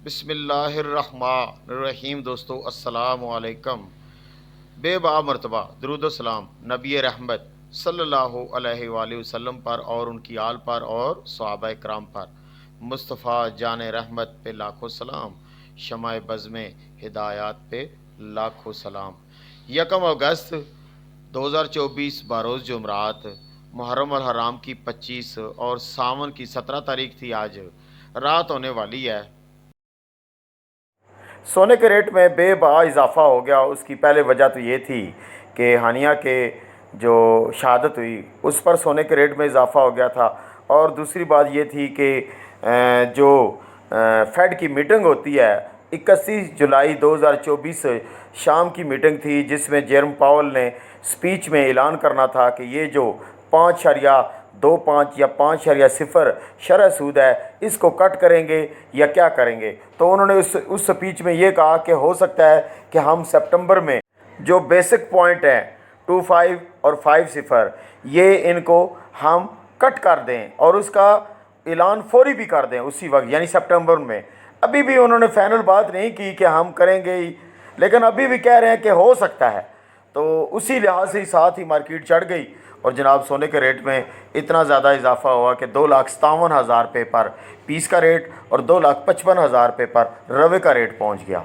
بسم اللہ الرحمن الرحیم۔ دوستو السلام علیکم۔ بے با مرتبہ درود و سلام نبی رحمت صلی اللہ علیہ وآلہ وسلم پر اور ان کی آل پر اور صحابہ کرام پر، مصطفیٰ جان رحمت پہ لاکھوں سلام، شمع بزم ہدایات پہ لاکھوں سلام۔ 1 اگست 2024 بروز جمعرات، محرم الحرام کی 25 اور ساون کی 17 تاریخ تھی۔ آج رات ہونے والی ہے۔ سونے کے ریٹ میں بے بہا اضافہ ہو گیا۔ اس کی پہلے وجہ تو یہ تھی کہ ہانیہ کے جو شہادت ہوئی اس پر سونے کے ریٹ میں اضافہ ہو گیا تھا، اور دوسری بات یہ تھی کہ جو فیڈ کی میٹنگ ہوتی ہے 31 جولائی 2024 شام کی میٹنگ تھی، جس میں جیروم پاول نے سپیچ میں اعلان کرنا تھا کہ یہ جو 5.25 یا 5.0 شرح سود ہے اس کو کٹ کریں گے یا کیا کریں گے۔ تو انہوں نے اس سپیچ میں یہ کہا کہ ہو سکتا ہے کہ ہم سپٹمبر میں جو بیسک پوائنٹ ہیں 25 اور 50 یہ ان کو ہم کٹ کر دیں اور اس کا اعلان فوری بھی کر دیں اسی وقت، یعنی سپٹمبر میں۔ ابھی بھی انہوں نے فائنل بات نہیں کی کہ ہم کریں گے ہی، لیکن ابھی بھی کہہ رہے ہیں کہ ہو سکتا ہے۔ تو اسی لحاظ سے ساتھ ہی مارکیٹ چڑھ گئی، اور جناب سونے کے ریٹ میں اتنا زیادہ اضافہ ہوا کہ 2,57,000 روپے پر پیس کا ریٹ اور 2,55,000 روپے پر روے کا ریٹ پہنچ گیا۔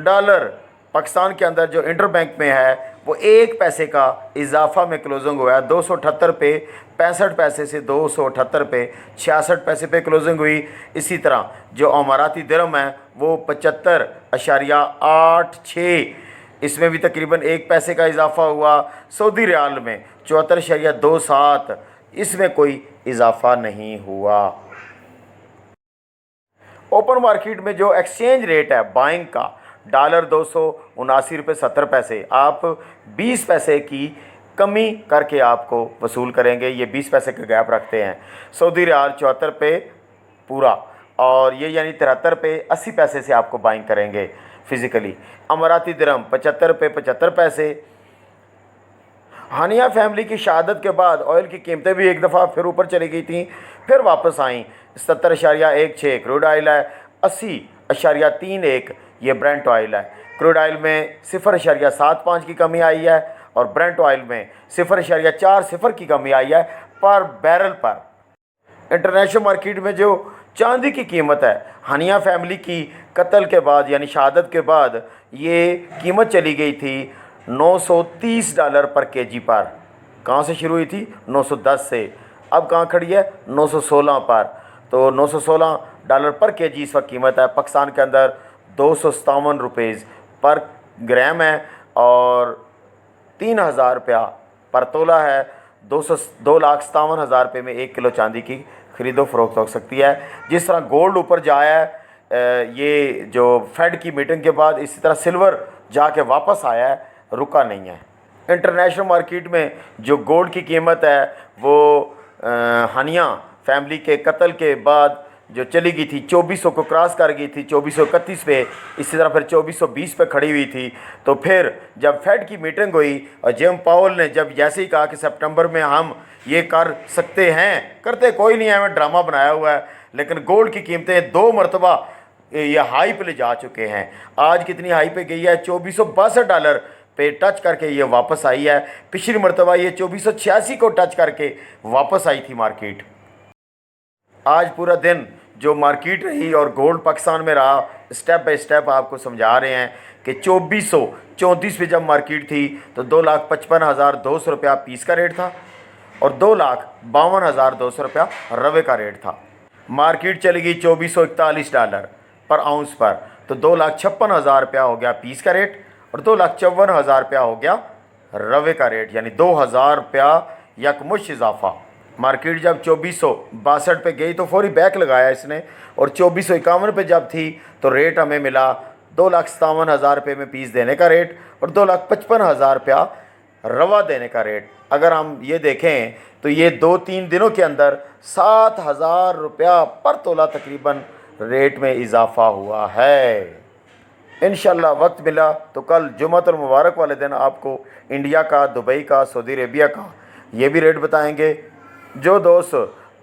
ڈالر پاکستان کے اندر جو انٹر بینک میں ہے وہ 1 پیسے کا اضافہ میں کلوزنگ ہوا ہے، 278 پہ 65 پیسے سے 278 پہ 66 پیسے پہ کلوزنگ ہوئی۔ اسی طرح جو اماراتی درہم ہے وہ 75.86، اس میں بھی تقریباً 1 پیسے کا اضافہ ہوا۔ سعودی ریال میں 74.27، اس میں کوئی اضافہ نہیں ہوا۔ اوپن مارکیٹ میں جو ایکسچینج ریٹ ہے بائنگ کا، ڈالر 279.70 روپے، آپ 20 پیسے کی کمی کر کے آپ کو وصول کریں گے، یہ 20 پیسے کا گیپ رکھتے ہیں۔ سعودی ریال 74 پہ پورا، اور یہ یعنی 73 پہ 80 پیسے سے آپ کو بائنگ کریں گے فزیکلی۔ اماراتی درہم 75 پہ 75 پیسے۔ ہانیہ فیملی کی شہادت کے بعد آئل کی قیمتیں بھی ایک دفعہ پھر اوپر چلی گئی تھیں، پھر واپس آئیں۔ 77.16 کروڈ آئل ہے، 80.31 یہ برنٹ آئل ہے۔ کروڈ آئل میں 0.75 کی کمی آئی ہے، اور برنٹ آئل میں 0.40 کی کمی آئی ہے پر بیرل پر۔ انٹرنیشنل مارکیٹ میں جو چاندی کی قیمت ہے ہانیہ فیملی کی قتل کے بعد یعنی شہادت کے بعد، یہ قیمت چلی گئی تھی $930 پر kg پر۔ کہاں سے شروع ہوئی تھی؟ 910 سے، اب کہاں کھڑی ہے؟ 916 پر۔ تو $916 پر kg اس وقت قیمت ہے۔ پاکستان کے اندر 257 روپیز پر گرام ہے، اور 3,000 روپیہ پر تولہ ہے۔ 2,57,000 روپے میں 1 کلو چاندی کی خرید و فروخت ہو سکتی ہے۔ جس طرح گولڈ اوپر جایا ہے یہ جو فیڈ کی میٹنگ کے بعد، اسی طرح سلور جا کے واپس آیا ہے، رکا نہیں ہے۔ انٹرنیشنل مارکیٹ میں جو گولڈ کی قیمت ہے وہ ہانیہ فیملی کے قتل کے بعد جو چلی گئی تھی 2400 کو کراس کر گئی تھی، 2431 پہ، اسی طرح پھر 2420 پہ کھڑی ہوئی تھی۔ تو پھر جب فیڈ کی میٹنگ ہوئی اور جیروم پاول نے جب جیسے ہی کہا کہ سپٹمبر میں ہم یہ کر سکتے ہیں، کرتے کوئی نہیں ہے، ہمیں ڈرامہ بنایا ہوا ہے، لیکن گولڈ کی قیمتیں 2 مرتبہ یہ ہائی پہ لے جا چکے ہیں۔ آج کتنی ہائی پہ گئی ہے؟ $2462 پہ ٹچ کر کے یہ واپس آئی ہے۔ پچھلی مرتبہ یہ 2486 کو ٹچ کر کے واپس آئی تھی مارکیٹ۔ آج پورا دن جو مارکیٹ رہی اور گولڈ پاکستان میں رہا، سٹیپ بائی سٹیپ آپ کو سمجھا رہے ہیں کہ 2434 پہ جب مارکیٹ تھی تو 2,55,200 روپیہ پیس کا ریٹ تھا، اور 2,52,200 روپیہ روے کا ریٹ تھا۔ مارکیٹ چلی گئی $2,441 پر آؤنس پر، تو 2,56,000 روپیہ ہو گیا پیس کا ریٹ، اور 2,54,000 روپیہ ہو گیا روے کا ریٹ، یعنی 2,000 روپیہ یکمشت اضافہ۔ مارکیٹ جب 2462 پہ گئی تو فوری بیک لگایا اس نے، اور 2451 پہ جب تھی تو ریٹ ہمیں ملا 2,57,000 روپے میں پیس دینے کا ریٹ، اور 2,55,000 روپیہ روا دینے کا ریٹ۔ اگر ہم یہ دیکھیں تو یہ 2-3 دنوں کے اندر 7,000 روپیہ پر تولہ تقریباً ریٹ میں اضافہ ہوا ہے۔ انشاءاللہ وقت ملا تو کل جمعۃ المبارک والے دن آپ کو انڈیا کا، دبئی کا، سعودی عربیہ کا یہ بھی ریٹ بتائیں گے۔ جو دوست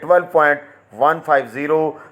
12.150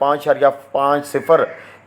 5.50